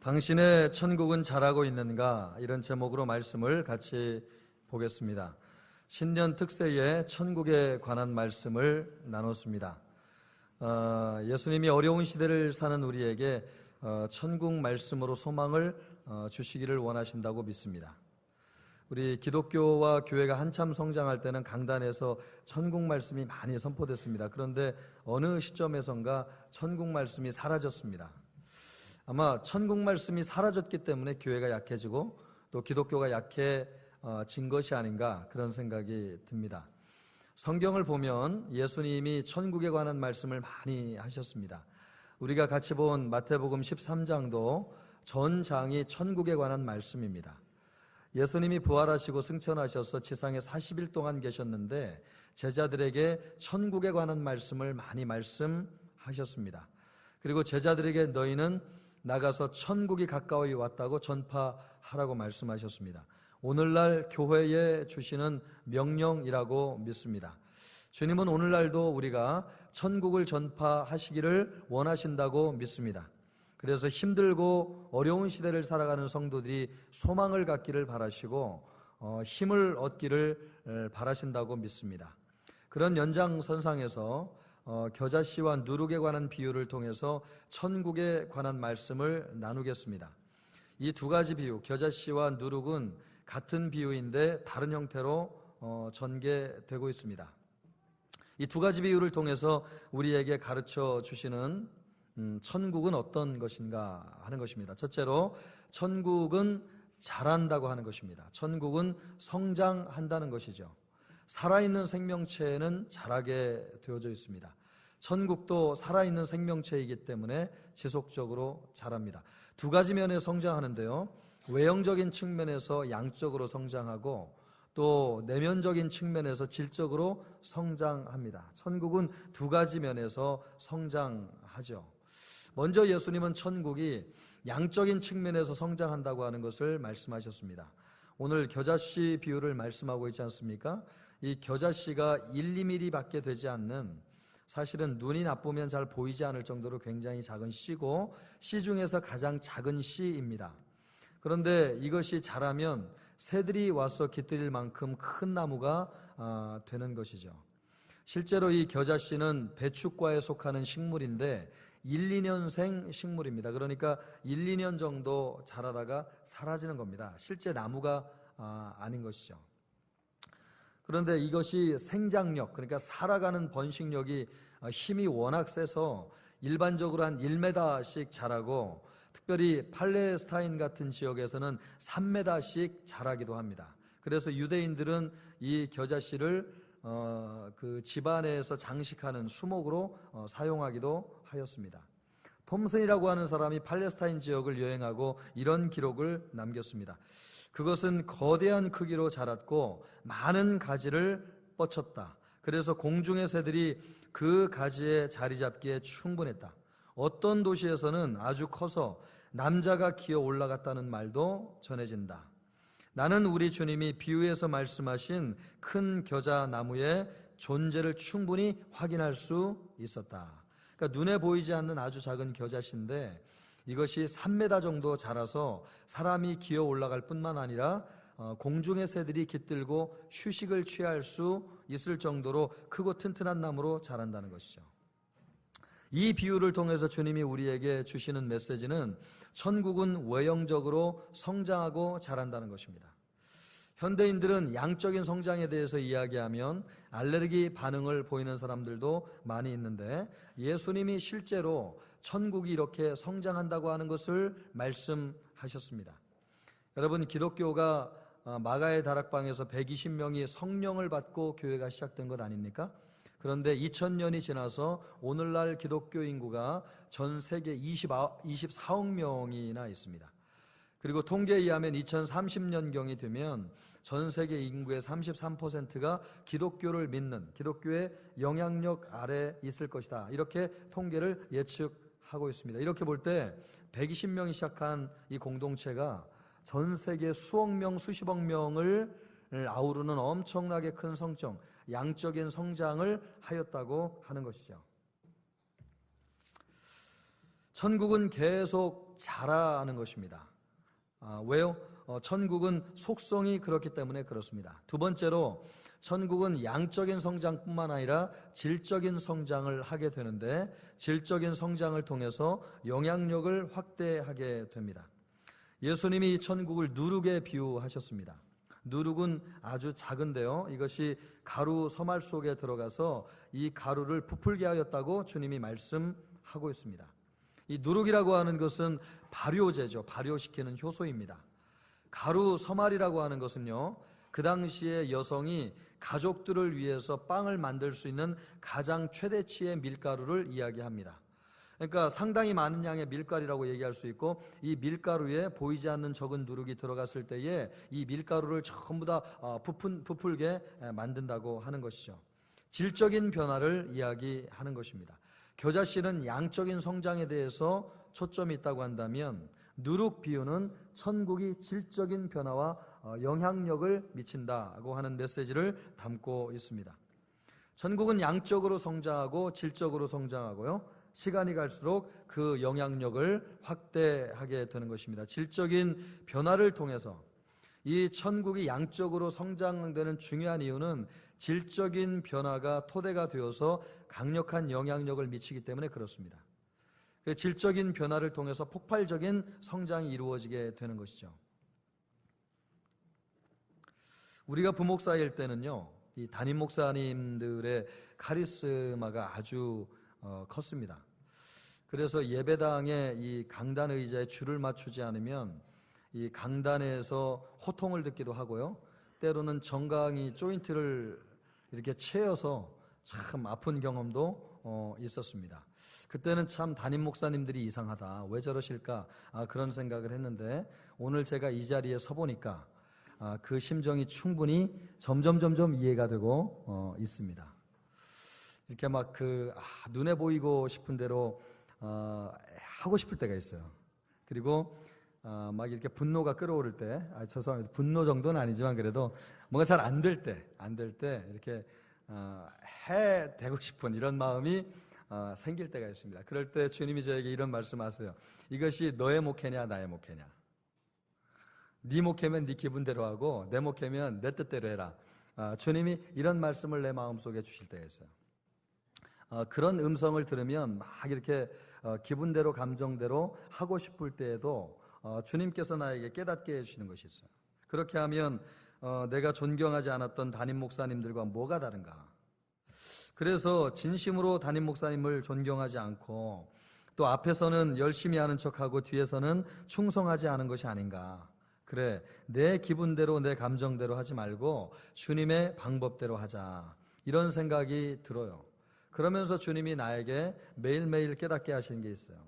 당신의 천국은 잘하고 있는가? 이런 제목으로 말씀을 같이 보겠습니다. 신년 특세에 천국에 관한 말씀을 나눴습니다. 예수님이 어려운 시대를 사는 우리에게 천국 말씀으로 소망을 주시기를 원하신다고 믿습니다. 우리 기독교와 교회가 한참 성장할 때는 강단에서 천국 말씀이 많이 선포됐습니다. 그런데 어느 시점에선가 천국 말씀이 사라졌습니다. 아마 천국 말씀이 사라졌기 때문에 교회가 약해지고 또 기독교가 약해진 것이 아닌가 그런 생각이 듭니다. 성경을 보면 예수님이 천국에 관한 말씀을 많이 하셨습니다. 우리가 같이 본 마태복음 13장도 전 장이 천국에 관한 말씀입니다. 예수님이 부활하시고 승천하셔서 지상에 40일 동안 계셨는데 제자들에게 천국에 관한 말씀을 많이 말씀하셨습니다. 그리고 제자들에게 너희는 나가서 천국이 가까이 왔다고 전파하라고 말씀하셨습니다. 오늘날 교회에 주시는 명령이라고 믿습니다. 주님은 오늘날도 우리가 천국을 전파하시기를 원하신다고 믿습니다. 그래서 힘들고 어려운 시대를 살아가는 성도들이 소망을 갖기를 바라시고 힘을 얻기를 바라신다고 믿습니다. 그런 연장선상에서 겨자씨와 누룩에 관한 비유를 통해서 천국에 관한 말씀을 나누겠습니다. 이 두 가지 비유, 겨자씨와 누룩은 같은 비유인데 다른 형태로 전개되고 있습니다. 이 두 가지 비유를 통해서 우리에게 가르쳐 주시는 천국은 어떤 것인가 하는 것입니다. 첫째로 천국은 자란다고 하는 것입니다. 천국은 성장한다는 것이죠. 살아있는 생명체는 자라게 되어져 있습니다. 천국도 살아있는 생명체이기 때문에 지속적으로 자랍니다. 두 가지 면에 성장하는데요. 외형적인 측면에서 양적으로 성장하고 또 내면적인 측면에서 질적으로 성장합니다. 천국은 두 가지 면에서 성장하죠. 먼저 예수님은 천국이 양적인 측면에서 성장한다고 하는 것을 말씀하셨습니다. 오늘 겨자씨 비유를 말씀하고 있지 않습니까? 이 겨자씨가 1, 2mm 밖에 되지 않는, 사실은 눈이 나쁘면 잘 보이지 않을 정도로 굉장히 작은 씨고 씨 중에서 가장 작은 씨입니다. 그런데 이것이 자라면 새들이 와서 깃들일 만큼 큰 나무가 되는 것이죠. 실제로 이 겨자씨는 배춧과에 속하는 식물인데 1, 2년생 식물입니다. 그러니까 1, 2년 정도 자라다가 사라지는 겁니다. 실제 나무가 아닌 것이죠. 그런데 이것이 생장력, 그러니까 살아가는 번식력이 힘이 워낙 세서 일반적으로 한 1m씩 자라고 특별히 팔레스타인 같은 지역에서는 3m씩 자라기도 합니다. 그래서 유대인들은 이 겨자씨를 그 집안에서 장식하는 수목으로 사용하기도 하였습니다. 톰슨이라고 하는 사람이 팔레스타인 지역을 여행하고 이런 기록을 남겼습니다. 그것은 거대한 크기로 자랐고 많은 가지를 뻗쳤다. 그래서 공중의 새들이 그 가지에 자리 잡기에 충분했다. 어떤 도시에서는 아주 커서 남자가 기어 올라갔다는 말도 전해진다. 나는 우리 주님이 비유에서 말씀하신 큰 겨자 나무의 존재를 충분히 확인할 수 있었다. 그러니까 눈에 보이지 않는 아주 작은 겨자씨인데 이것이 3m 정도 자라서 사람이 기어 올라갈 뿐만 아니라 공중의 새들이 깃들고 휴식을 취할 수 있을 정도로 크고 튼튼한 나무로 자란다는 것이죠. 이 비유를 통해서 주님이 우리에게 주시는 메시지는 천국은 외형적으로 성장하고 자란다는 것입니다. 현대인들은 양적인 성장에 대해서 이야기하면 알레르기 반응을 보이는 사람들도 많이 있는데 예수님이 실제로 천국이 이렇게 성장한다고 하는 것을 말씀하셨습니다. 여러분, 기독교가 마가의 다락방에서 120명이 성령을 받고 교회가 시작된 것 아닙니까? 그런데 2000년이 지나서 오늘날 기독교 인구가 전 세계 24억 명이나 있습니다. 그리고 통계에 의하면 2030년경이 되면 전 세계 인구의 33%가 기독교를 믿는, 기독교의 영향력 아래 있을 것이다. 이렇게 통계를 예측하고 있습니다. 이렇게 볼 때 120명이 시작한 이 공동체가 전 세계 수억 명, 수십억 명을 아우르는 엄청나게 큰 성장, 양적인 성장을 하였다고 하는 것이죠. 천국은 계속 자라는 것입니다. 왜요? 천국은 속성이 그렇기 때문에 그렇습니다. 두 번째로 천국은 양적인 성장뿐만 아니라 질적인 성장을 하게 되는데 질적인 성장을 통해서 영향력을 확대하게 됩니다. 예수님이 이 천국을 누룩에 비유하셨습니다. 누룩은 아주 작은데요, 이것이 가루 서말 속에 들어가서 이 가루를 부풀게 하였다고 주님이 말씀하고 있습니다. 이 누룩이라고 하는 것은 발효제죠. 발효시키는 효소입니다. 가루 서말이라고 하는 것은요, 그 당시에 여성이 가족들을 위해서 빵을 만들 수 있는 가장 최대치의 밀가루를 이야기합니다. 그러니까 상당히 많은 양의 밀가루라고 얘기할 수 있고, 이 밀가루에 보이지 않는 적은 누룩이 들어갔을 때에 이 밀가루를 전부 다 부풀게 만든다고 하는 것이죠. 질적인 변화를 이야기하는 것입니다. 겨자씨는 양적인 성장에 대해서 초점이 있다고 한다면 누룩 비유는 천국이 질적인 변화와 영향력을 미친다고 하는 메시지를 담고 있습니다. 천국은 양적으로 성장하고 질적으로 성장하고요, 시간이 갈수록 그 영향력을 확대하게 되는 것입니다. 질적인 변화를 통해서 이 천국이 양적으로 성장되는 중요한 이유는 질적인 변화가 토대가 되어서 강력한 영향력을 미치기 때문에 그렇습니다. 그 질적인 변화를 통해서 폭발적인 성장이 이루어지게 되는 것이죠. 우리가 부목사일 때는요, 이 담임 목사님들의 카리스마가 아주 컸습니다. 그래서 예배당에 이 강단 의자에 줄을 맞추지 않으면 이 강단에서 호통을 듣기도 하고요, 때로는 정강이 조인트를 이렇게 채여서 참 아픈 경험도 있었습니다. 그때는 참 담임 목사님들이 이상하다, 왜 저러실까, 그런 생각을 했는데 오늘 제가 이 자리에 서보니까 그 심정이 충분히 점점 이해가 되고 있습니다. 이렇게 막 눈에 보이고 싶은 대로 하고 싶을 때가 있어요. 그리고 막 이렇게 분노가 끌어오를 때, 죄송합니다, 분노 정도는 아니지만 그래도 뭔가 잘 안 될 때 이렇게 해대고 싶은 이런 마음이 생길 때가 있습니다. 그럴 때 주님이 저에게 이런 말씀하세요. 이것이 너의 목회냐 나의 목회냐. 네 목회면 네 기분대로 하고 내 목회면 내 뜻대로 해라. 주님이 이런 말씀을 내 마음속에 주실 때가 있어요. 그런 음성을 들으면 막 이렇게 기분대로 감정대로 하고 싶을 때에도 주님께서 나에게 깨닫게 해주시는 것이 있어요. 그렇게 하면 내가 존경하지 않았던 담임 목사님들과 뭐가 다른가. 그래서 진심으로 담임 목사님을 존경하지 않고 또 앞에서는 열심히 하는 척하고 뒤에서는 충성하지 않은 것이 아닌가. 그래, 내 기분대로 내 감정대로 하지 말고 주님의 방법대로 하자, 이런 생각이 들어요. 그러면서 주님이 나에게 매일매일 깨닫게 하시는 게 있어요.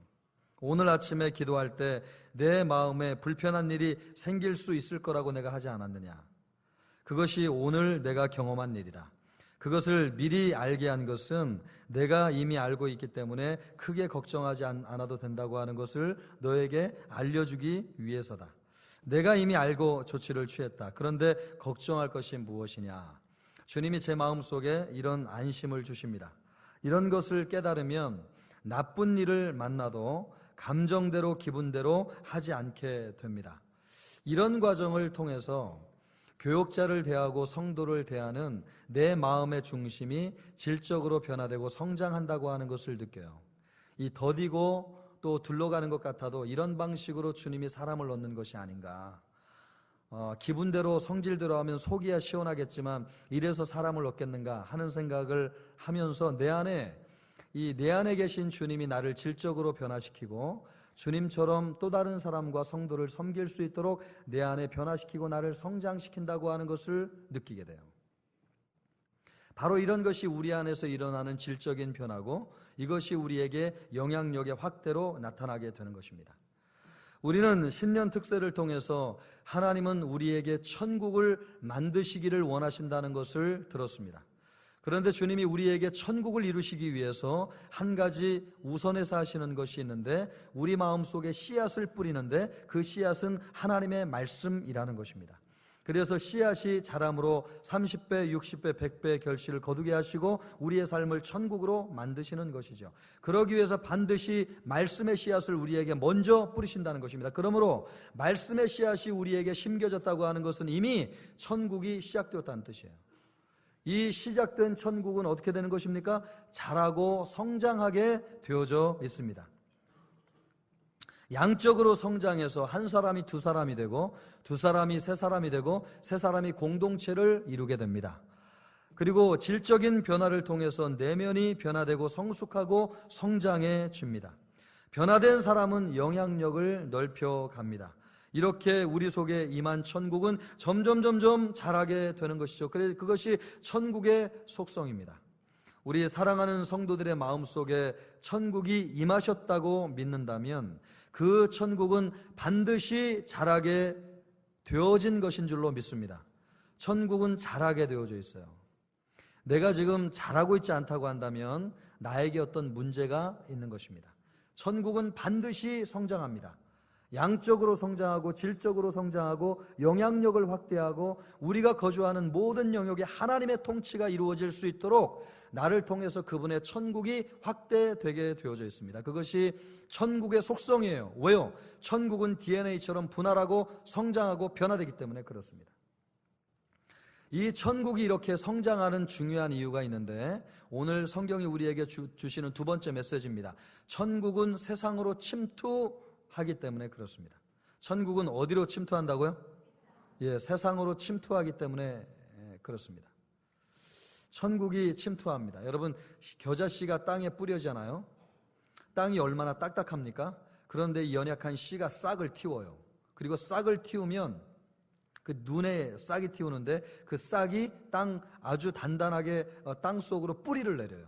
오늘 아침에 기도할 때 내 마음에 불편한 일이 생길 수 있을 거라고 내가 하지 않았느냐. 그것이 오늘 내가 경험한 일이다. 그것을 미리 알게 한 것은 내가 이미 알고 있기 때문에 크게 걱정하지 않아도 된다고 하는 것을 너에게 알려주기 위해서다. 내가 이미 알고 조치를 취했다. 그런데 걱정할 것이 무엇이냐. 주님이 제 마음속에 이런 안심을 주십니다. 이런 것을 깨달으면 나쁜 일을 만나도 감정대로 기분대로 하지 않게 됩니다. 이런 과정을 통해서 교역자를 대하고 성도를 대하는 내 마음의 중심이 질적으로 변화되고 성장한다고 하는 것을 느껴요. 이 더디고 또 둘러가는 것 같아도 이런 방식으로 주님이 사람을 얻는 것이 아닌가. 기분대로 성질대로 하면 속이야 시원하겠지만 이래서 사람을 얻겠는가 하는 생각을 하면서 내 안에 계신 주님이 나를 질적으로 변화시키고 주님처럼 또 다른 사람과 성도를 섬길 수 있도록 내 안에 변화시키고 나를 성장시킨다고 하는 것을 느끼게 돼요. 바로 이런 것이 우리 안에서 일어나는 질적인 변화고 이것이 우리에게 영향력의 확대로 나타나게 되는 것입니다. 우리는 신년 특세를 통해서 하나님은 우리에게 천국을 만드시기를 원하신다는 것을 들었습니다. 그런데 주님이 우리에게 천국을 이루시기 위해서 한 가지 우선해서 하시는 것이 있는데 우리 마음속에 씨앗을 뿌리는데 그 씨앗은 하나님의 말씀이라는 것입니다. 그래서 씨앗이 자람으로 30배, 60배, 100배 결실을 거두게 하시고 우리의 삶을 천국으로 만드시는 것이죠. 그러기 위해서 반드시 말씀의 씨앗을 우리에게 먼저 뿌리신다는 것입니다. 그러므로 말씀의 씨앗이 우리에게 심겨졌다고 하는 것은 이미 천국이 시작되었다는 뜻이에요. 이 시작된 천국은 어떻게 되는 것입니까? 자라고 성장하게 되어져 있습니다. 양적으로 성장해서 한 사람이 두 사람이 되고 두 사람이 세 사람이 되고 세 사람이 공동체를 이루게 됩니다. 그리고 질적인 변화를 통해서 내면이 변화되고 성숙하고 성장해 줍니다. 변화된 사람은 영향력을 넓혀갑니다. 이렇게 우리 속에 임한 천국은 점점 자라게 되는 것이죠. 그것이 천국의 속성입니다. 우리 사랑하는 성도들의 마음속에 천국이 임하셨다고 믿는다면 그 천국은 반드시 자라게 되어진 것인 줄로 믿습니다. 천국은 자라게 되어져 있어요. 내가 지금 자라고 있지 않다고 한다면 나에게 어떤 문제가 있는 것입니다. 천국은 반드시 성장합니다. 양적으로 성장하고 질적으로 성장하고 영향력을 확대하고 우리가 거주하는 모든 영역에 하나님의 통치가 이루어질 수 있도록 나를 통해서 그분의 천국이 확대되게 되어져 있습니다. 그것이 천국의 속성이에요. 왜요? 천국은 DNA처럼 분할하고 성장하고 변화되기 때문에 그렇습니다. 이 천국이 이렇게 성장하는 중요한 이유가 있는데 오늘 성경이 우리에게 주시는 두 번째 메시지입니다. 천국은 세상으로 침투하기 때문에 그렇습니다. 천국은 어디로 침투한다고요? 세상으로 침투하기 때문에 그렇습니다. 천국이 침투합니다. 여러분, 겨자씨가 땅에 뿌려지잖아요. 땅이 얼마나 딱딱합니까? 그런데 이 연약한 씨가 싹을 틔워요. 그리고 싹을 틔우면 그 눈에 싹이 틔우는데 그 싹이 아주 단단하게 땅 속으로 뿌리를 내려요.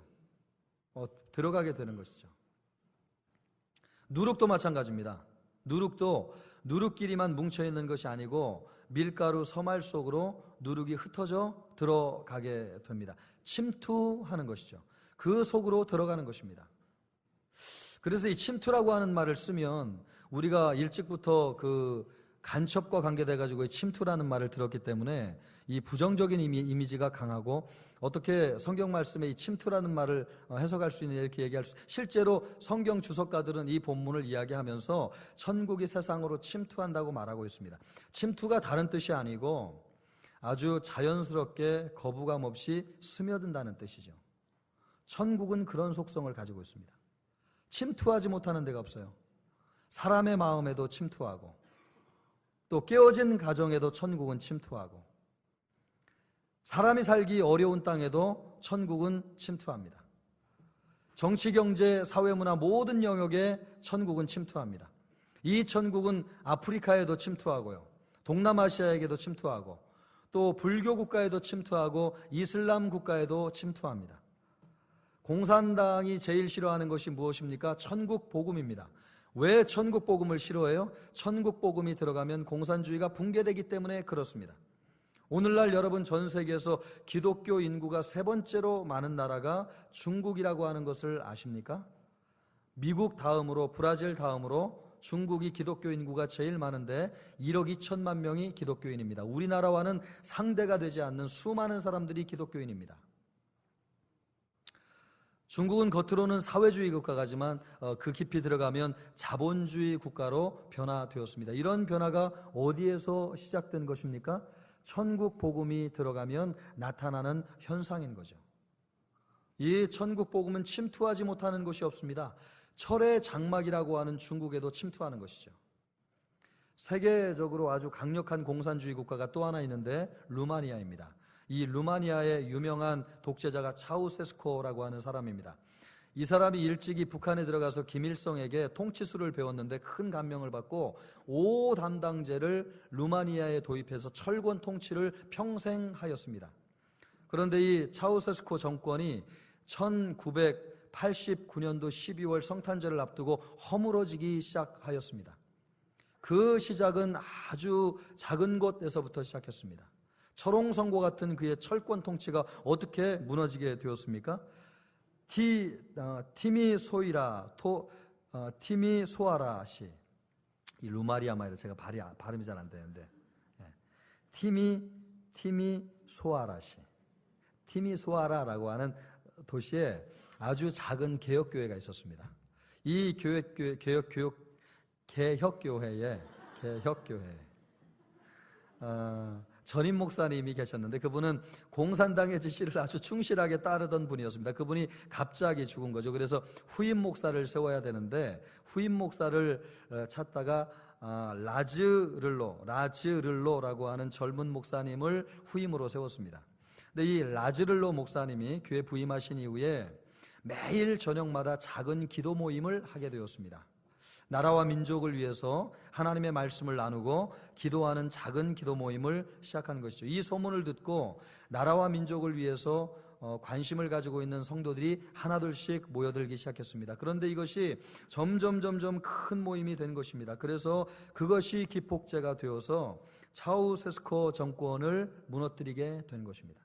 들어가게 되는 것이죠. 누룩도 마찬가지입니다. 누룩도 누룩끼리만 뭉쳐있는 것이 아니고 밀가루 서말 속으로 누룩이 흩어져 들어가게 됩니다. 침투하는 것이죠. 그 속으로 들어가는 것입니다. 그래서 이 침투라고 하는 말을 쓰면 우리가 일찍부터 그 간첩과 관계돼가지고 침투라는 말을 들었기 때문에 이 부정적인 이미지가 강하고 어떻게 성경 말씀에 이 침투라는 말을 해석할 수 있느냐 이렇게 얘기할 수 실제로 성경 주석가들은 이 본문을 이야기하면서 천국이 세상으로 침투한다고 말하고 있습니다. 침투가 다른 뜻이 아니고 아주 자연스럽게 거부감 없이 스며든다는 뜻이죠. 천국은 그런 속성을 가지고 있습니다. 침투하지 못하는 데가 없어요. 사람의 마음에도 침투하고 또 깨어진 가정에도 천국은 침투하고 사람이 살기 어려운 땅에도 천국은 침투합니다. 정치, 경제, 사회, 문화 모든 영역에 천국은 침투합니다. 이 천국은 아프리카에도 침투하고요. 동남아시아에게도 침투하고 또 불교 국가에도 침투하고 이슬람 국가에도 침투합니다. 공산당이 제일 싫어하는 것이 무엇입니까? 천국 복음입니다. 왜 천국 복음을 싫어해요? 천국 복음이 들어가면 공산주의가 붕괴되기 때문에 그렇습니다. 오늘날 여러분 전 세계에서 기독교 인구가 세 번째로 많은 나라가 중국이라고 하는 것을 아십니까? 미국 다음으로 브라질 다음으로 중국이 기독교 인구가 제일 많은데 1억 2천만 명이 기독교인입니다. 우리나라와는 상대가 되지 않는 수많은 사람들이 기독교인입니다. 중국은 겉으로는 사회주의 국가가지만 그 깊이 들어가면 자본주의 국가로 변화되었습니다. 이런 변화가 어디에서 시작된 것입니까? 천국 복음이 들어가면 나타나는 현상인 거죠. 이 천국 복음은 침투하지 못하는 곳이 없습니다. 철의 장막이라고 하는 중국에도 침투하는 것이죠. 세계적으로 아주 강력한 공산주의 국가가 또 하나 있는데 루마니아입니다. 이 루마니아의 유명한 독재자가 차우세스코라고 하는 사람입니다. 이 사람이 일찍이 북한에 들어가서 김일성에게 통치술을 배웠는데 큰 감명을 받고 5담당제를 루마니아에 도입해서 철권 통치를 평생 하였습니다. 그런데 이 차우세스코 정권이 1989년도 12월 성탄절을 앞두고 허물어지기 시작하였습니다. 그 시작은 아주 작은 곳에서부터 시작했습니다. 철옹성고 같은 그의 철권 통치가 어떻게 무너지게 되었습니까? 티미소아라 씨, 이 루마리아 말이라 제가 발음이 잘 안 되는데, 티미소아라시. 티미소아라라고 하는 도시에 아주 작은 개혁교회가 있었습니다. 이 개혁교회에 전임 목사님이 계셨는데 그분은 공산당의 지시를 아주 충실하게 따르던 분이었습니다. 그분이 갑자기 죽은 거죠. 그래서 후임 목사를 세워야 되는데 후임 목사를 찾다가 라즈를로라고 하는 젊은 목사님을 후임으로 세웠습니다. 근데 이 라즈를로 목사님이 교회 부임하신 이후에 매일 저녁마다 작은 기도 모임을 하게 되었습니다. 나라와 민족을 위해서 하나님의 말씀을 나누고 기도하는 작은 기도 모임을 시작한 것이죠. 이 소문을 듣고 나라와 민족을 위해서 관심을 가지고 있는 성도들이 하나둘씩 모여들기 시작했습니다. 그런데 이것이 점점 큰 모임이 된 것입니다. 그래서 그것이 기폭제가 되어서 차우세스코 정권을 무너뜨리게 된 것입니다.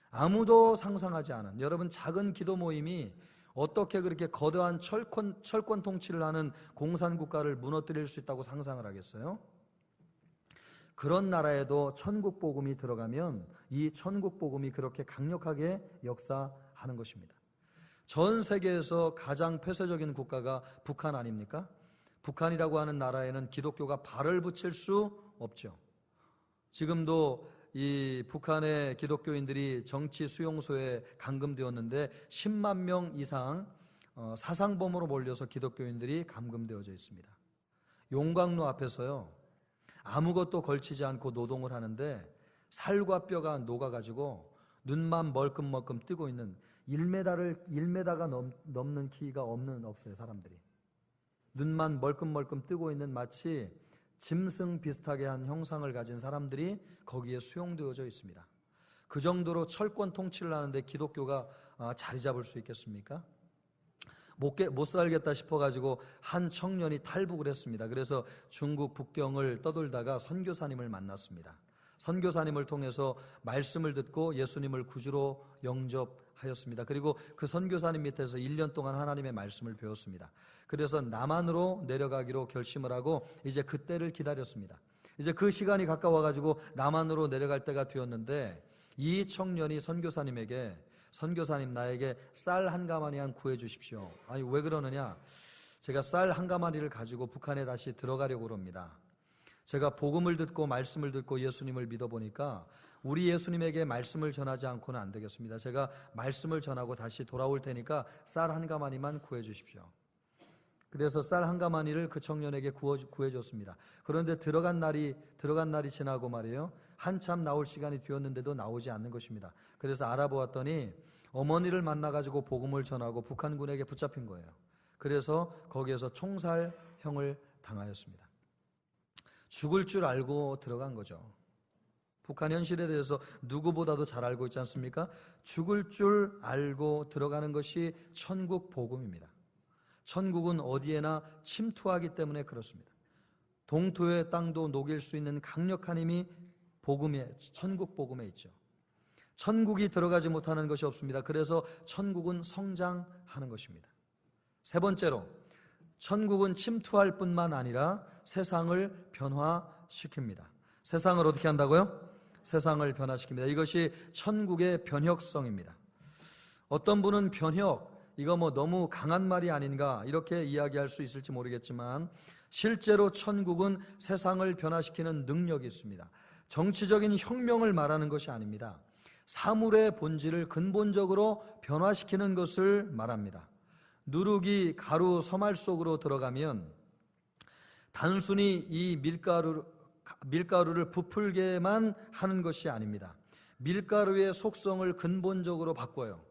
아무도 상상하지 않은 여러분 작은 기도 모임이 어떻게 그렇게 거대한 철권 통치를 하는 공산국가를 무너뜨릴 수 있다고 상상을 하겠어요? 그런 나라에도 천국 복음이 들어가면 이 천국 복음이 그렇게 강력하게 역사하는 것입니다. 전 세계에서 가장 폐쇄적인 국가가 북한 아닙니까? 북한이라고 하는 나라에는 기독교가 발을 붙일 수 없죠. 지금도 이 북한의 기독교인들이 정치 수용소에 감금되었는데 10만 명 이상 사상범으로 몰려서 기독교인들이 감금되어져 있습니다. 용광로 앞에서요 아무것도 걸치지 않고 노동을 하는데 살과 뼈가 녹아가지고 눈만 멀끔멀끔 뜨고 있는 1m가 넘는 키가 없어요. 사람들이 눈만 멀끔멀끔 뜨고 있는 마치 짐승 비슷하게 한 형상을 가진 사람들이 거기에 수용되어져 있습니다. 그 정도로 철권 통치를 하는데 기독교가 자리 잡을 수 있겠습니까? 못 살겠다 싶어가지고 한 청년이 탈북을 했습니다. 그래서 중국 북경을 떠돌다가 선교사님을 만났습니다. 선교사님을 통해서 말씀을 듣고 예수님을 구주로 영접하였습니다. 그리고 그 선교사님 밑에서 1년 동안 하나님의 말씀을 배웠습니다. 그래서 남한으로 내려가기로 결심을 하고 이제 그때를 기다렸습니다. 이제 그 시간이 가까워가지고 남한으로 내려갈 때가 되었는데 이 청년이 선교사님에게 선교사님 나에게 쌀 한 가마니만 구해 주십시오. 아니 왜 그러느냐? 제가 쌀 한 가마니를 가지고 북한에 다시 들어가려고 합니다. 제가 복음을 듣고 말씀을 듣고 예수님을 믿어보니까 우리 예수님에게 말씀을 전하지 않고는 안 되겠습니다. 제가 말씀을 전하고 다시 돌아올 테니까 쌀 한 가마니만 구해 주십시오. 그래서 쌀 한 가마니를 그 청년에게 구해줬습니다. 그런데 들어간 날이 지나고 말이에요. 한참 나올 시간이 되었는데도 나오지 않는 것입니다. 그래서 알아보았더니 어머니를 만나가지고 복음을 전하고 북한군에게 붙잡힌 거예요. 그래서 거기에서 총살형을 당하였습니다. 죽을 줄 알고 들어간 거죠. 북한 현실에 대해서 누구보다도 잘 알고 있지 않습니까? 죽을 줄 알고 들어가는 것이 천국 복음입니다. 천국은 어디에나 침투하기 때문에 그렇습니다. 동토의 땅도 녹일 수 있는 강력한 힘이 천국 복음에 있죠. 천국이 들어가지 못하는 것이 없습니다. 그래서 천국은 성장하는 것입니다. 세 번째로 천국은 침투할 뿐만 아니라 세상을 변화시킵니다. 세상을 어떻게 한다고요? 세상을 변화시킵니다. 이것이 천국의 변혁성입니다. 어떤 분은 변혁, 이거 너무 강한 말이 아닌가 이렇게 이야기할 수 있을지 모르겠지만 실제로 천국은 세상을 변화시키는 능력이 있습니다. 정치적인 혁명을 말하는 것이 아닙니다. 사물의 본질을 근본적으로 변화시키는 것을 말합니다. 누룩이 가루 서말 속으로 들어가면 단순히 이 밀가루를 부풀게만 하는 것이 아닙니다. 밀가루의 속성을 근본적으로 바꿔요.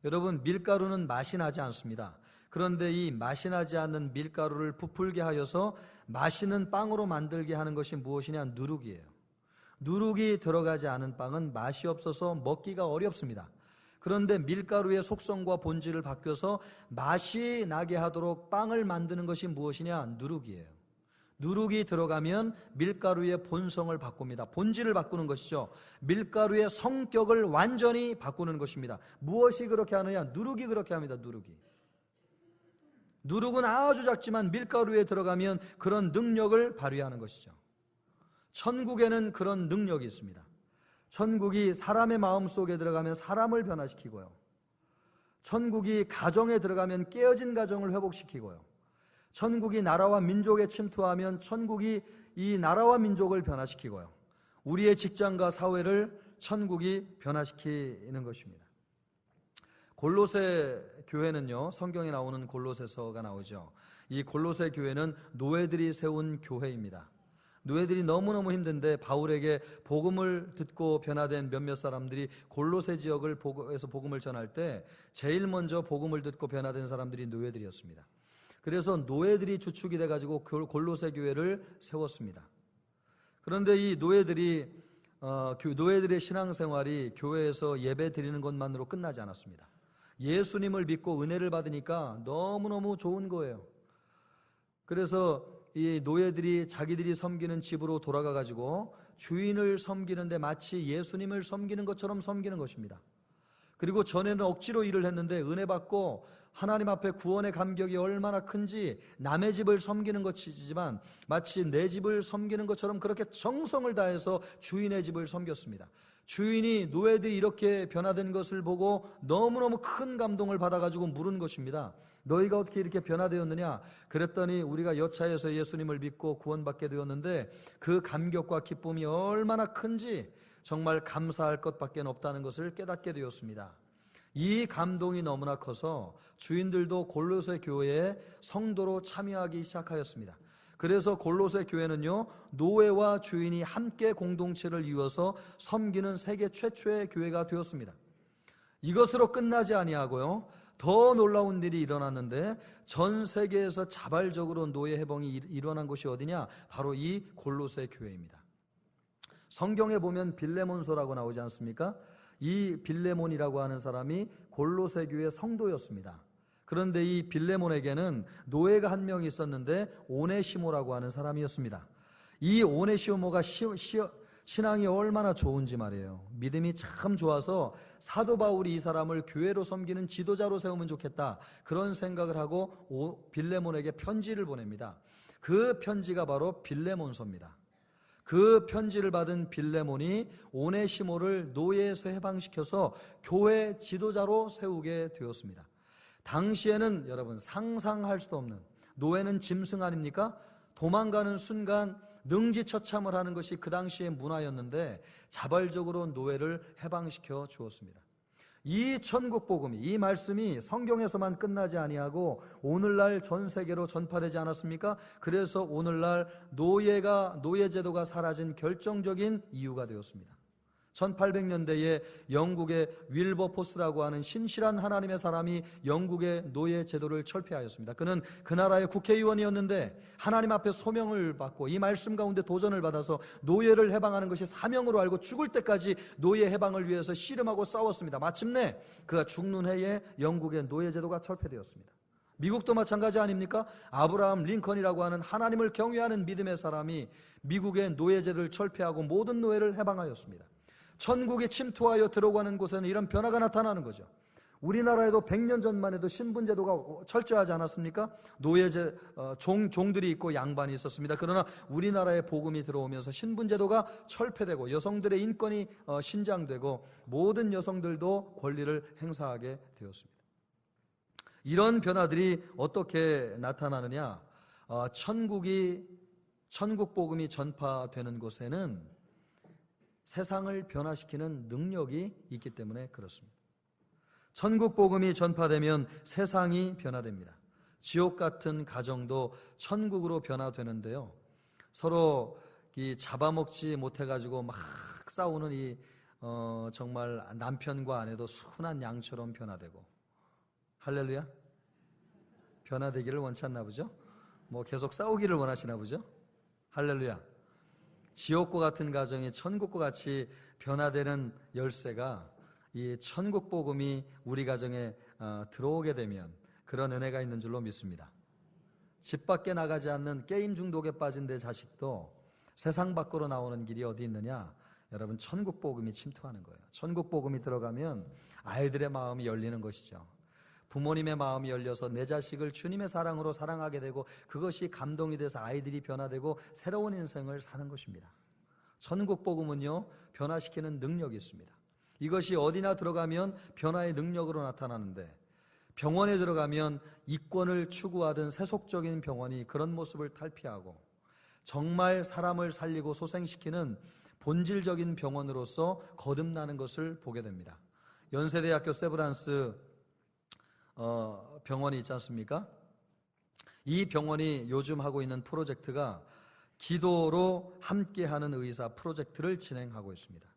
여러분, 밀가루는 맛이 나지 않습니다. 그런데 이 맛이 나지 않는 밀가루를 부풀게 하여서 맛있는 빵으로 만들게 하는 것이 무엇이냐? 누룩이에요. 누룩이 들어가지 않은 빵은 맛이 없어서 먹기가 어렵습니다. 그런데 밀가루의 속성과 본질을 바뀌어서 맛이 나게 하도록 빵을 만드는 것이 무엇이냐? 누룩이에요. 누룩이 들어가면 밀가루의 본성을 바꿉니다. 본질을 바꾸는 것이죠. 밀가루의 성격을 완전히 바꾸는 것입니다. 무엇이 그렇게 하느냐? 누룩이 그렇게 합니다. 누룩은 아주 작지만 밀가루에 들어가면 그런 능력을 발휘하는 것이죠. 천국에는 그런 능력이 있습니다. 천국이 사람의 마음속에 들어가면 사람을 변화시키고요. 천국이 가정에 들어가면 깨어진 가정을 회복시키고요. 천국이 나라와 민족에 침투하면 천국이 이 나라와 민족을 변화시키고요. 우리의 직장과 사회를 천국이 변화시키는 것입니다. 골로새 교회는요, 성경에 나오는 골로새서가 나오죠. 이 골로새 교회는 노예들이 세운 교회입니다. 노예들이 너무너무 힘든데 바울에게 복음을 듣고 변화된 몇몇 사람들이 골로새 지역에서 복음을 전할 때 제일 먼저 복음을 듣고 변화된 사람들이 노예들이었습니다. 그래서 노예들이 주축이 돼가지고 골로새 교회를 세웠습니다. 그런데 이 노예들의 신앙생활이 교회에서 예배 드리는 것만으로 끝나지 않았습니다. 예수님을 믿고 은혜를 받으니까 너무너무 좋은 거예요. 그래서 이 노예들이 자기들이 섬기는 집으로 돌아가가지고 주인을 섬기는데 마치 예수님을 섬기는 것처럼 섬기는 것입니다. 그리고 전에는 억지로 일을 했는데 은혜 받고 하나님 앞에 구원의 감격이 얼마나 큰지 남의 집을 섬기는 것이지만 마치 내 집을 섬기는 것처럼 그렇게 정성을 다해서 주인의 집을 섬겼습니다. 주인이 노예들이 이렇게 변화된 것을 보고 너무너무 큰 감동을 받아가지고 물은 것입니다. 너희가 어떻게 이렇게 변화되었느냐? 그랬더니 우리가 여차해서 예수님을 믿고 구원받게 되었는데 그 감격과 기쁨이 얼마나 큰지 정말 감사할 것밖에 없다는 것을 깨닫게 되었습니다. 이 감동이 너무나 커서 주인들도 골로새 교회에 성도로 참여하기 시작하였습니다. 그래서 골로새 교회는요, 노예와 주인이 함께 공동체를 이루어서 섬기는 세계 최초의 교회가 되었습니다. 이것으로 끝나지 아니하고요, 더 놀라운 일이 일어났는데 전 세계에서 자발적으로 노예 해방이 일어난 곳이 어디냐? 바로 이 골로새 교회입니다. 성경에 보면 빌레몬서라고 나오지 않습니까? 이 빌레몬이라고 하는 사람이 골로새 교회 성도였습니다. 그런데 이 빌레몬에게는 노예가 한 명 있었는데 오네시모라고 하는 사람이었습니다. 이 오네시모가 신앙이 얼마나 좋은지 말이에요. 믿음이 참 좋아서 사도 바울이 이 사람을 교회로 섬기는 지도자로 세우면 좋겠다, 그런 생각을 하고 빌레몬에게 편지를 보냅니다. 그 편지가 바로 빌레몬서입니다. 그 편지를 받은 빌레몬이 오네시모를 노예에서 해방시켜서 교회 지도자로 세우게 되었습니다. 당시에는 여러분 상상할 수도 없는, 노예는 짐승 아닙니까? 도망가는 순간 능지처참을 하는 것이 그 당시의 문화였는데 자발적으로 노예를 해방시켜 주었습니다. 이 천국 복음이, 이 말씀이 성경에서만 끝나지 아니하고 오늘날 전 세계로 전파되지 않았습니까? 그래서 오늘날 노예 제도가 사라진 결정적인 이유가 되었습니다. 1800년대에 영국의 윌버포스라고 하는 신실한 하나님의 사람이 영국의 노예 제도를 철폐하였습니다. 그는 그 나라의 국회의원이었는데 하나님 앞에 소명을 받고 이 말씀 가운데 도전을 받아서 노예를 해방하는 것이 사명으로 알고 죽을 때까지 노예 해방을 위해서 씨름하고 싸웠습니다. 마침내 그가 죽는 해에 영국의 노예 제도가 철폐되었습니다. 미국도 마찬가지 아닙니까? 아브라함 링컨이라고 하는 하나님을 경외하는 믿음의 사람이 미국의 노예 제도를 철폐하고 모든 노예를 해방하였습니다. 천국에 침투하여 들어가는 곳에는 이런 변화가 나타나는 거죠. 우리나라에도 100년 전만 해도 신분제도가 철저하지 않았습니까? 종들이 있고 양반이 있었습니다. 그러나 우리나라에 복음이 들어오면서 신분제도가 철폐되고 여성들의 인권이 신장되고 모든 여성들도 권리를 행사하게 되었습니다. 이런 변화들이 어떻게 나타나느냐? 천국 복음이 전파되는 곳에는 세상을 변화시키는 능력이 있기 때문에 그렇습니다. 천국 복음이 전파되면 세상이 변화됩니다. 지옥 같은 가정도 천국으로 변화되는데요, 서로 잡아먹지 못해가지고 막 싸우는 정말 남편과 아내도 순한 양처럼 변화되고, 할렐루야? 변화되기를 원치 않나 보죠? 계속 싸우기를 원하시나 보죠? 할렐루야. 지옥과 같은 가정이 천국과 같이 변화되는 열쇠가 이 천국 복음이 우리 가정에 들어오게 되면 그런 은혜가 있는 줄로 믿습니다. 집 밖에 나가지 않는 게임 중독에 빠진 내 자식도 세상 밖으로 나오는 길이 어디 있느냐? 여러분, 천국 복음이 침투하는 거예요. 천국 복음이 들어가면 아이들의 마음이 열리는 것이죠. 부모님의 마음이 열려서 내 자식을 주님의 사랑으로 사랑하게 되고 그것이 감동이 돼서 아이들이 변화되고 새로운 인생을 사는 것입니다. 천국 복음은요, 변화시키는 능력이 있습니다. 이것이 어디나 들어가면 변화의 능력으로 나타나는데, 병원에 들어가면 이권을 추구하던 세속적인 병원이 그런 모습을 탈피하고 정말 사람을 살리고 소생시키는 본질적인 병원으로서 거듭나는 것을 보게 됩니다. 연세대학교 세브란스 병원이 있지 않습니까? 이 병원이 요즘 하고 있는 프로젝트가 기도로 함께하는 의사 프로젝트를 진행하고 있습니다.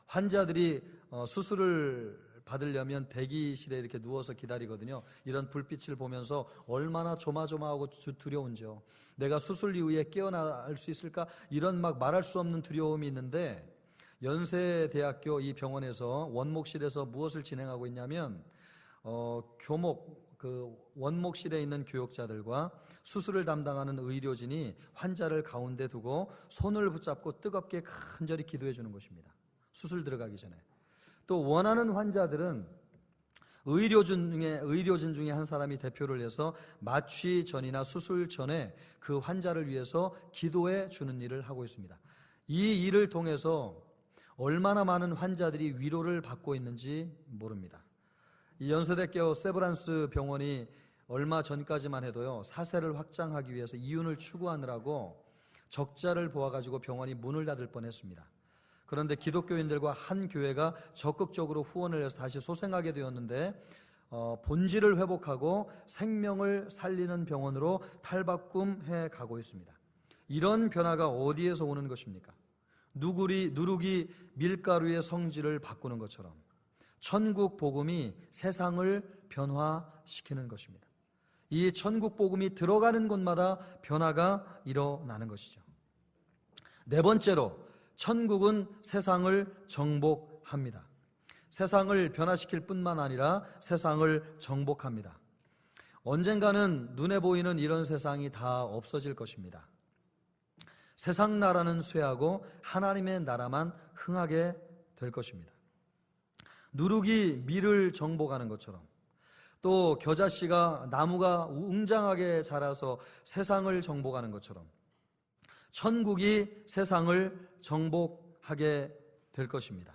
환자들이 수술을 받으려면 대기실에 이렇게 누워서 기다리거든요. 이런 불빛을 보면서 얼마나 조마조마하고 두려운지요. 내가 수술 이후에 깨어날 수 있을까? 이런 막 말할 수 없는 두려움이 있는데, 연세대학교 이 병원에서 원목실에서 무엇을 진행하고 있냐면 원목실에 있는 교육자들과 수술을 담당하는 의료진이 환자를 가운데 두고 손을 붙잡고 뜨겁게 간절히 기도해 주는 것입니다. 수술 들어가기 전에. 또 원하는 환자들은 의료진 중에 한 사람이 대표를 해서 마취 전이나 수술 전에 그 환자를 위해서 기도해 주는 일을 하고 있습니다. 이 일을 통해서 얼마나 많은 환자들이 위로를 받고 있는지 모릅니다. 이 연세대학교 세브란스 병원이 얼마 전까지만 해도요, 사세를 확장하기 위해서 이윤을 추구하느라고 적자를 보아가지고 병원이 문을 닫을 뻔했습니다. 그런데 기독교인들과 한 교회가 적극적으로 후원을 해서 다시 소생하게 되었는데, 본질을 회복하고 생명을 살리는 병원으로 탈바꿈해 가고 있습니다. 이런 변화가 어디에서 오는 것입니까? 누룩이 밀가루의 성질을 바꾸는 것처럼 천국 복음이 세상을 변화시키는 것입니다. 이 천국 복음이 들어가는 곳마다 변화가 일어나는 것이죠. 네 번째로, 천국은 세상을 정복합니다. 세상을 변화시킬 뿐만 아니라 세상을 정복합니다. 언젠가는 눈에 보이는 이런 세상이 다 없어질 것입니다. 세상 나라는 쇠하고 하나님의 나라만 흥하게 될 것입니다. 누룩이 밀을 정복하는 것처럼, 또 겨자씨가 나무가 웅장하게 자라서 세상을 정복하는 것처럼 천국이 세상을 정복하게 될 것입니다.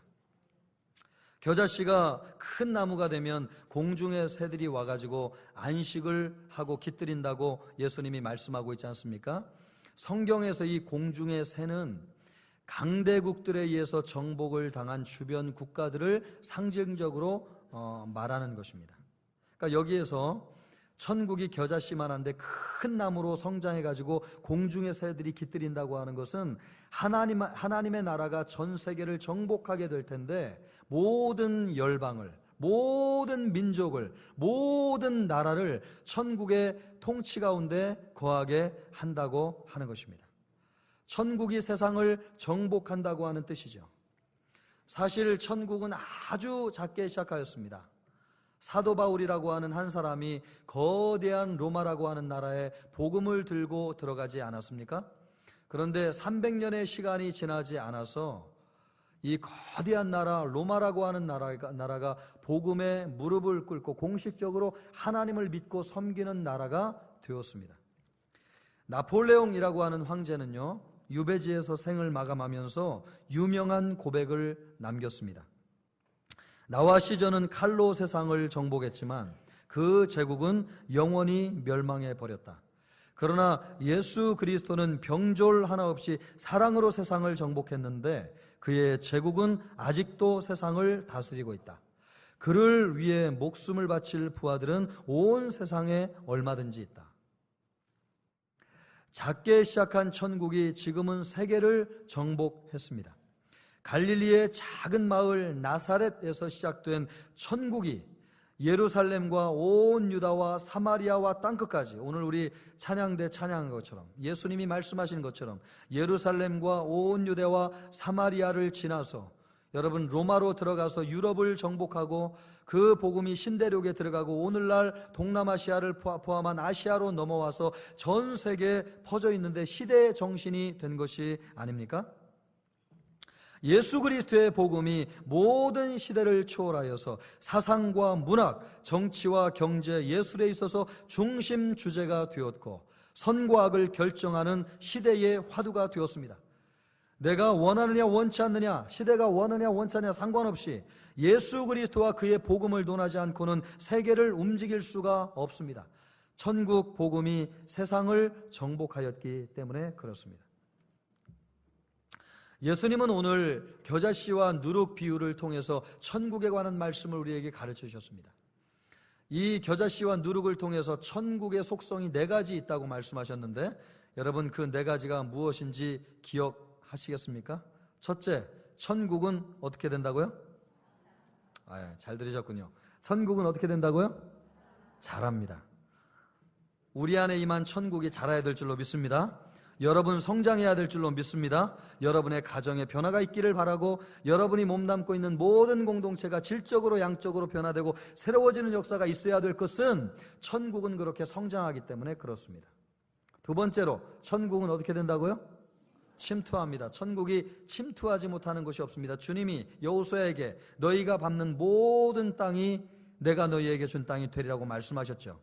겨자씨가 큰 나무가 되면 공중의 새들이 와가지고 안식을 하고 깃들인다고 예수님이 말씀하고 있지 않습니까? 성경에서 이 공중의 새는 강대국들에 의해서 정복을 당한 주변 국가들을 상징적으로 말하는 것입니다. 그러니까 여기에서 천국이 겨자씨만한데 큰 나무로 성장해가지고 공중의 새들이 깃들인다고 하는 것은 하나님의 나라가 전 세계를 정복하게 될 텐데, 모든 열방을, 모든 민족을, 모든 나라를 천국의 통치 가운데 거하게 한다고 하는 것입니다. 천국이 세상을 정복한다고 하는 뜻이죠. 사실 천국은 아주 작게 시작하였습니다. 사도 바울이라고 하는 한 사람이 거대한 로마라고 하는 나라에 복음을 들고 들어가지 않았습니까? 그런데 300년의 시간이 지나지 않아서 이 거대한 나라, 로마라고 하는 나라가 복음에 무릎을 꿇고 공식적으로 하나님을 믿고 섬기는 나라가 되었습니다. 나폴레옹이라고 하는 황제는요, 유배지에서 생을 마감하면서 유명한 고백을 남겼습니다. 나와 시저는 칼로 세상을 정복했지만 그 제국은 영원히 멸망해 버렸다. 그러나 예수 그리스도는 병졸 하나 없이 사랑으로 세상을 정복했는데 그의 제국은 아직도 세상을 다스리고 있다. 그를 위해 목숨을 바칠 부하들은 온 세상에 얼마든지 있다. 작게 시작한 천국이 지금은 세계를 정복했습니다. 갈릴리의 작은 마을 나사렛에서 시작된 천국이 예루살렘과 온 유다와 사마리아와 땅끝까지, 오늘 우리 찬양대 찬양한 것처럼, 예수님이 말씀하신 것처럼 예루살렘과 온 유다와 사마리아를 지나서 여러분 로마로 들어가서 유럽을 정복하고 그 복음이 신대륙에 들어가고 오늘날 동남아시아를 포함한 아시아로 넘어와서 전 세계에 퍼져 있는데 시대의 정신이 된 것이 아닙니까? 예수 그리스도의 복음이 모든 시대를 초월하여서 사상과 문학, 정치와 경제, 예술에 있어서 중심 주제가 되었고 선과 악을 결정하는 시대의 화두가 되었습니다. 내가 원하느냐 원치 않느냐, 시대가 원하느냐 원치 않느냐 상관없이 예수 그리스도와 그의 복음을 논하지 않고는 세계를 움직일 수가 없습니다. 천국 복음이 세상을 정복하였기 때문에 그렇습니다. 예수님은 오늘 겨자씨와 누룩 비유를 통해서 천국에 관한 말씀을 우리에게 가르쳐 주셨습니다. 이 겨자씨와 누룩을 통해서 천국의 속성이 4가지 있다고 말씀하셨는데, 여러분 그 4가지가 무엇인지 기억하시겠습니까? 첫째, 천국은 어떻게 된다고요? 잘 들으셨군요. 천국은 어떻게 된다고요? 자랍니다. 우리 안에 임한 천국이 자라야 될 줄로 믿습니다. 여러분 성장해야 될 줄로 믿습니다. 여러분의 가정에 변화가 있기를 바라고, 여러분이 몸담고 있는 모든 공동체가 질적으로 양적으로 변화되고 새로워지는 역사가 있어야 될 것은 천국은 그렇게 성장하기 때문에 그렇습니다. 두 번째로, 천국은 어떻게 된다고요? 침투합니다. 천국이 침투하지 못하는 것이 없습니다. 주님이 여호수아에게 너희가 밟는 모든 땅이 내가 너희에게 준 땅이 되리라고 말씀하셨죠.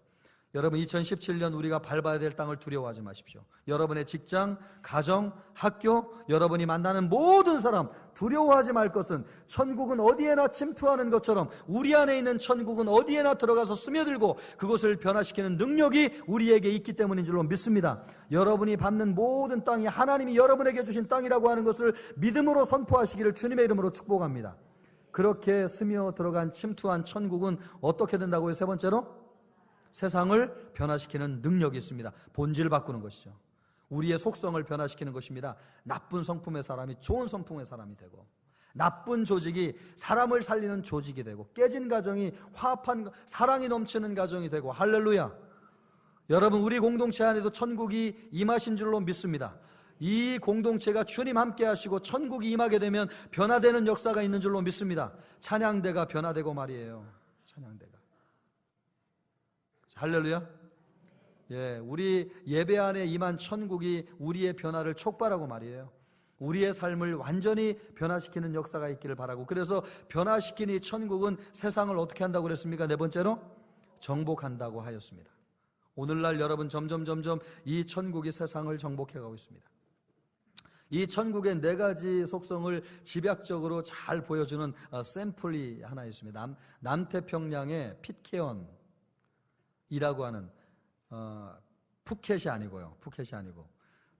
여러분 2017년 우리가 밟아야 될 땅을 두려워하지 마십시오. 여러분의 직장, 가정, 학교, 여러분이 만나는 모든 사람 두려워하지 말 것은 천국은 어디에나 침투하는 것처럼 우리 안에 있는 천국은 어디에나 들어가서 스며들고 그것을 변화시키는 능력이 우리에게 있기 때문인 줄로 믿습니다. 여러분이 밟는 모든 땅이 하나님이 여러분에게 주신 땅이라고 하는 것을 믿음으로 선포하시기를 주님의 이름으로 축복합니다. 그렇게 스며 들어간 침투한 천국은 어떻게 된다고요? 세 번째로, 세상을 변화시키는 능력이 있습니다. 본질을 바꾸는 것이죠. 우리의 속성을 변화시키는 것입니다. 나쁜 성품의 사람이 좋은 성품의 사람이 되고, 나쁜 조직이 사람을 살리는 조직이 되고, 깨진 가정이 화합한 사랑이 넘치는 가정이 되고, 할렐루야. 여러분 우리 공동체 안에도 천국이 임하신 줄로 믿습니다. 이 공동체가 주님 함께 하시고 천국이 임하게 되면 변화되는 역사가 있는 줄로 믿습니다. 찬양대가 변화되고 말이에요. 찬양대가. 할렐루야. 우리 예배 안에 임한 천국이 우리의 변화를 촉발하고 말이에요. 우리의 삶을 완전히 변화시키는 역사가 있기를 바라고, 그래서 변화시킨 이 천국은 세상을 어떻게 한다고 그랬습니까? 네 번째로, 정복한다고 하였습니다. 오늘날 여러분 점점 이 천국이 세상을 정복해가고 있습니다. 이 천국의 4가지 속성을 집약적으로 잘 보여주는 샘플이 하나 있습니다. 남태평양의 핏케언이라고 하는 푸켓이 아니고요. 푸켓이 아니고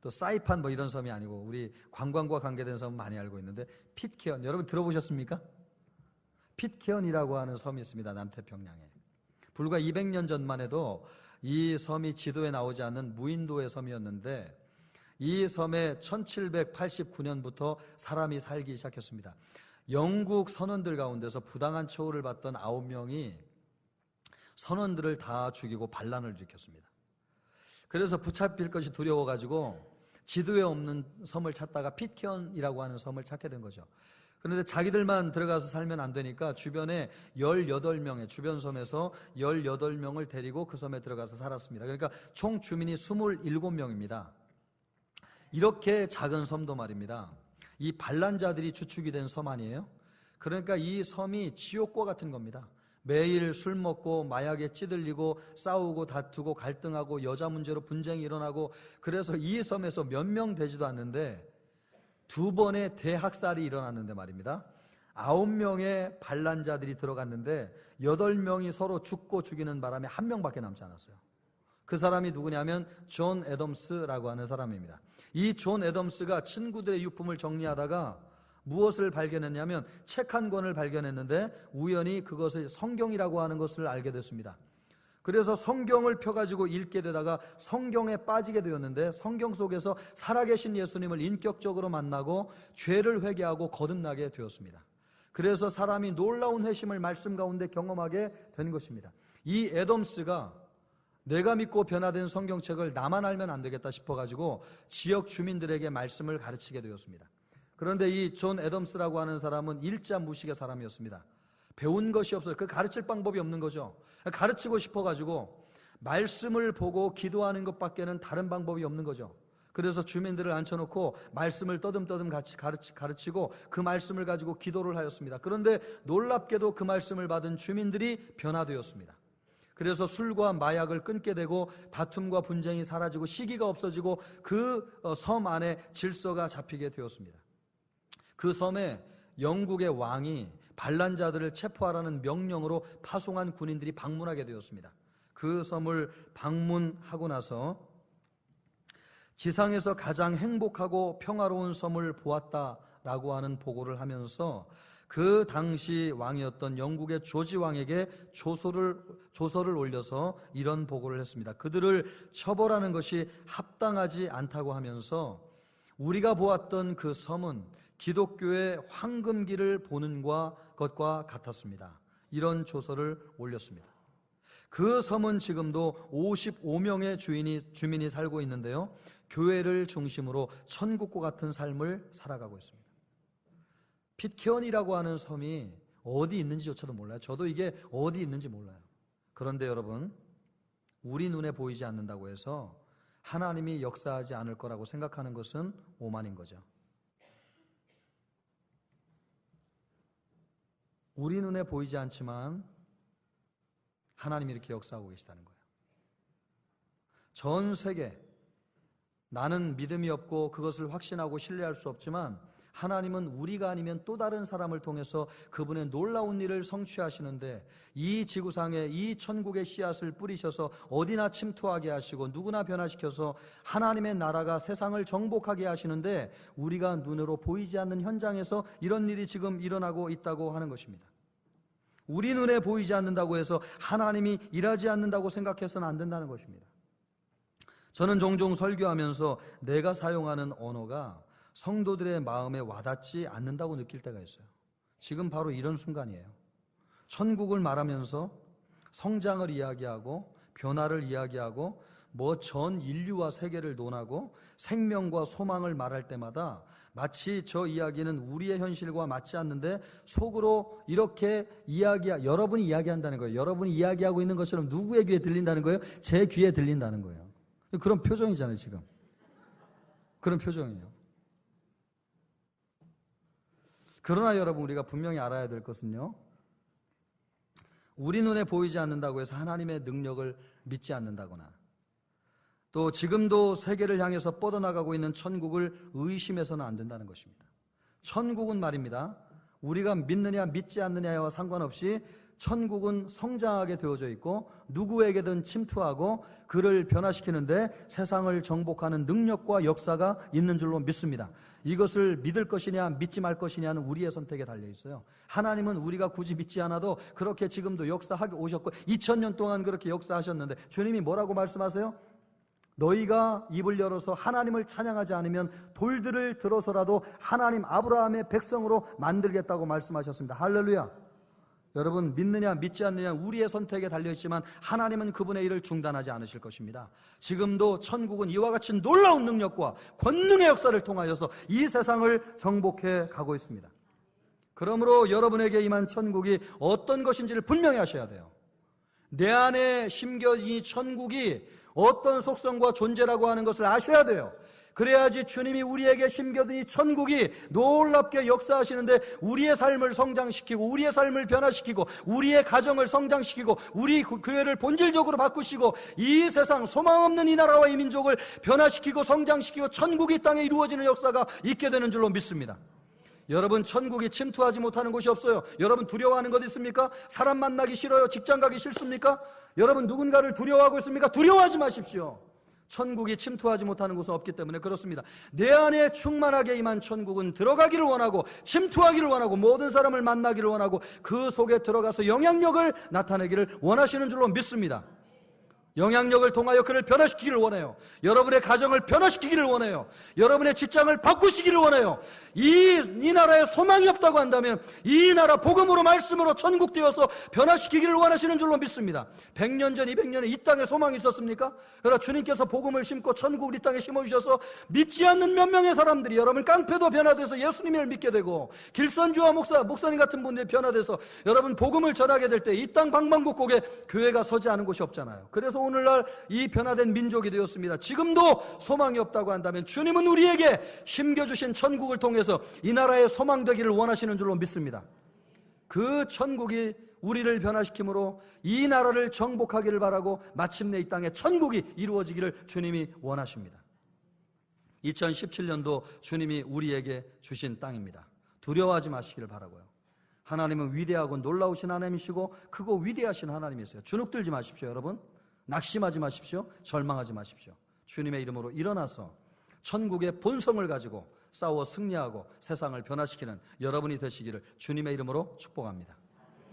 또 사이판 이런 섬이 아니고 우리 관광과 관계된 섬 많이 알고 있는데, 핏케언 여러분 들어보셨습니까? 핏케언이라고 하는 섬이 있습니다. 남태평양에. 불과 200년 전만 해도 이 섬이 지도에 나오지 않는 무인도의 섬이었는데, 이 섬에 1789년부터 사람이 살기 시작했습니다. 영국 선원들 가운데서 부당한 처우를 받던 9명이 선원들을 다 죽이고 반란을 일으켰습니다. 그래서 붙잡힐 것이 두려워가지고 지도에 없는 섬을 찾다가 핏케언이라고 하는 섬을 찾게 된 거죠. 그런데 자기들만 들어가서 살면 안 되니까 주변에 18명의 주변 섬에서 18명을 데리고 그 섬에 들어가서 살았습니다. 그러니까 총 주민이 27명입니다. 이렇게 작은 섬도 말입니다, 이 반란자들이 주축이 된 섬 아니에요? 그러니까 이 섬이 지옥과 같은 겁니다. 매일 술 먹고 마약에 찌들리고 싸우고 다투고 갈등하고 여자 문제로 분쟁이 일어나고, 그래서 이 섬에서 몇 명 되지도 않는데 2번의 대학살이 일어났는데 말입니다, 9명의 반란자들이 들어갔는데 8명이 서로 죽고 죽이는 바람에 1명밖에 남지 않았어요. 그 사람이 누구냐면 존 애덤스라고 하는 사람입니다. 이 존 애덤스가 친구들의 유품을 정리하다가 무엇을 발견했냐면 책 한 권을 발견했는데 우연히 그것을 성경이라고 하는 것을 알게 됐습니다. 그래서 성경을 펴가지고 읽게 되다가 성경에 빠지게 되었는데, 성경 속에서 살아계신 예수님을 인격적으로 만나고 죄를 회개하고 거듭나게 되었습니다. 그래서 사람이 놀라운 회심을 말씀 가운데 경험하게 된 것입니다. 이 애덤스가 내가 믿고 변화된 성경책을 나만 알면 안 되겠다 싶어가지고 지역 주민들에게 말씀을 가르치게 되었습니다. 그런데 이 존 애덤스라고 하는 사람은 일자무식의 사람이었습니다. 배운 것이 없어요. 그 가르칠 방법이 없는 거죠. 가르치고 싶어가지고 말씀을 보고 기도하는 것밖에는 다른 방법이 없는 거죠. 그래서 주민들을 앉혀놓고 말씀을 떠듬떠듬 같이 가르치고 그 말씀을 가지고 기도를 하였습니다. 그런데 놀랍게도 그 말씀을 받은 주민들이 변화되었습니다. 그래서 술과 마약을 끊게 되고 다툼과 분쟁이 사라지고 시기가 없어지고 그 섬 안에 질서가 잡히게 되었습니다. 그 섬에 영국의 왕이 반란자들을 체포하라는 명령으로 파송한 군인들이 방문하게 되었습니다. 그 섬을 방문하고 나서 지상에서 가장 행복하고 평화로운 섬을 보았다라고 하는 보고를 하면서 그 당시 왕이었던 영국의 조지 왕에게 조서를 올려서 이런 보고를 했습니다. 그들을 처벌하는 것이 합당하지 않다고 하면서 우리가 보았던 그 섬은 기독교의 황금기를 보는 것과 같았습니다. 이런 조서를 올렸습니다. 그 섬은 지금도 55명의 주민이 살고 있는데요, 교회를 중심으로 천국과 같은 삶을 살아가고 있습니다. 핏케언이라고 하는 섬이 어디 있는지조차도 몰라요. 저도 이게 어디 있는지 몰라요. 그런데 여러분, 우리 눈에 보이지 않는다고 해서 하나님이 역사하지 않을 거라고 생각하는 것은 오만인 거죠. 우리 눈에 보이지 않지만 하나님이 이렇게 역사하고 계시다는 거예요. 전 세계, 나는 믿음이 없고 그것을 확신하고 신뢰할 수 없지만 하나님은 우리가 아니면 또 다른 사람을 통해서 그분의 놀라운 일을 성취하시는데, 이 지구상에 이 천국의 씨앗을 뿌리셔서 어디나 침투하게 하시고 누구나 변화시켜서 하나님의 나라가 세상을 정복하게 하시는데, 우리가 눈으로 보이지 않는 현장에서 이런 일이 지금 일어나고 있다고 하는 것입니다. 우리 눈에 보이지 않는다고 해서 하나님이 일하지 않는다고 생각해서는 안 된다는 것입니다. 저는 종종 설교하면서 내가 사용하는 언어가 성도들의 마음에 와닿지 않는다고 느낄 때가 있어요. 지금 바로 이런 순간이에요. 천국을 말하면서 성장을 이야기하고 변화를 이야기하고 전 인류와 세계를 논하고 생명과 소망을 말할 때마다 마치 저 이야기는 우리의 현실과 맞지 않는데 속으로 이렇게 여러분이 이야기한다는 거예요. 여러분이 이야기하고 있는 것처럼 누구의 귀에 들린다는 거예요? 제 귀에 들린다는 거예요. 그런 표정이잖아요, 지금. 그런 표정이에요. 그러나 여러분, 우리가 분명히 알아야 될 것은요, 우리 눈에 보이지 않는다고 해서 하나님의 능력을 믿지 않는다거나 또 지금도 세계를 향해서 뻗어나가고 있는 천국을 의심해서는 안 된다는 것입니다. 천국은 말입니다, 우리가 믿느냐 믿지 않느냐와 상관없이 천국은 성장하게 되어져 있고 누구에게든 침투하고 그를 변화시키는데 세상을 정복하는 능력과 역사가 있는 줄로 믿습니다. 이것을 믿을 것이냐 믿지 말 것이냐는 우리의 선택에 달려 있어요. 하나님은 우리가 굳이 믿지 않아도 그렇게 지금도 역사하게 오셨고 2000년 동안 그렇게 역사하셨는데 주님이 뭐라고 말씀하세요? 너희가 입을 열어서 하나님을 찬양하지 않으면 돌들을 들어서라도 하나님 아브라함의 백성으로 만들겠다고 말씀하셨습니다. 할렐루야. 여러분, 믿느냐 믿지 않느냐 우리의 선택에 달려있지만 하나님은 그분의 일을 중단하지 않으실 것입니다. 지금도 천국은 이와 같이 놀라운 능력과 권능의 역사를 통하여서 이 세상을 정복해 가고 있습니다. 그러므로 여러분에게 임한 천국이 어떤 것인지를 분명히 하셔야 돼요. 내 안에 심겨진 이 천국이 어떤 속성과 존재라고 하는 것을 아셔야 돼요. 그래야지 주님이 우리에게 심겨둔 이 천국이 놀랍게 역사하시는데 우리의 삶을 성장시키고 우리의 삶을 변화시키고 우리의 가정을 성장시키고 우리 교회를 본질적으로 바꾸시고 이 세상 소망 없는 이 나라와 이 민족을 변화시키고 성장시키고 천국이 이 땅에 이루어지는 역사가 있게 되는 줄로 믿습니다. 여러분, 천국이 침투하지 못하는 곳이 없어요. 여러분, 두려워하는 것 있습니까? 사람 만나기 싫어요? 직장 가기 싫습니까? 여러분, 누군가를 두려워하고 있습니까? 두려워하지 마십시오. 천국이 침투하지 못하는 곳은 없기 때문에 그렇습니다. 내 안에 충만하게 임한 천국은 들어가기를 원하고 침투하기를 원하고 모든 사람을 만나기를 원하고 그 속에 들어가서 영향력을 나타내기를 원하시는 줄로 믿습니다. 영향력을 통하여 그를 변화시키기를 원해요. 여러분의 가정을 변화시키기를 원해요. 여러분의 직장을 바꾸시기를 원해요. 이 나라에 소망이 없다고 한다면 이 나라 복음으로 말씀으로 천국되어서 변화시키기를 원하시는 줄로 믿습니다. 100년 전 200년에 이 땅에 소망이 있었습니까? 그러나 주님께서 복음을 심고 천국을 이 땅에 심어주셔서 믿지 않는 몇 명의 사람들이 여러분 깡패도 변화돼서 예수님을 믿게 되고 길선주와 목사님 같은 분들이 변화돼서 여러분 복음을 전하게 될 때 이 땅 방방곡곡에 교회가 서지 않은 곳이 없잖아요. 그래서 오늘날 이 변화된 민족이 되었습니다. 지금도 소망이 없다고 한다면 주님은 우리에게 심겨주신 천국을 통해서 이 나라에 소망되기를 원하시는 줄로 믿습니다. 그 천국이 우리를 변화시킴으로 이 나라를 정복하기를 바라고 마침내 이 땅에 천국이 이루어지기를 주님이 원하십니다. 2017년도 주님이 우리에게 주신 땅입니다. 두려워하지 마시기를 바라고요. 하나님은 위대하고 놀라우신 하나님이시고 크고 위대하신 하나님이세요. 주눅들지 마십시오, 여러분. 낙심하지 마십시오. 절망하지 마십시오. 주님의 이름으로 일어나서 천국의 본성을 가지고 싸워 승리하고 세상을 변화시키는 여러분이 되시기를 주님의 이름으로 축복합니다.